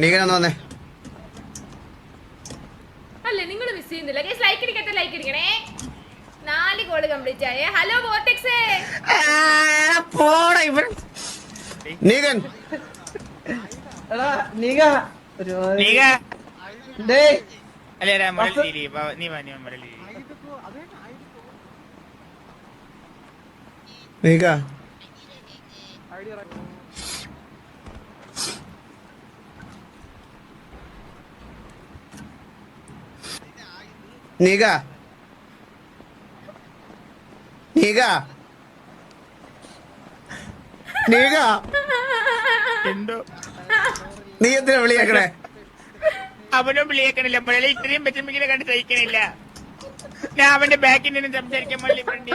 നീകനൊന്ന് വന്നേ. അല്ലേ നിങ്ങൾ മിസ് ചെയ്യുന്നില്ല. ലൈക്ക് അടിക്കട്ടെ, ലൈക്ക് അടിക്കണേ. 4 ഗോൾ കംപ്ലീറ്റ് ആയേ. Hello vortex. പോടാ ഇവൻ. നീകൻ എടാ നീക നീക ഡേയ് അല്ലേടാ മുരളി നീ വാ മുരളി. നീക നീക നീക നീക എന്തോ നീ എന്തിനാ വിളിയാക്കണേ? അവനും വിളിയേക്കണില്ല മുരളി. ഇത്രയും പച്ചമ്പിക്കിനെ കണ്ട് സഹിക്കണില്ല. ഞാൻ അവന്റെ ബാക്കിൽ നിന്നും സംസാരിക്കാൻ മുരളി ഫ്രണ്ടി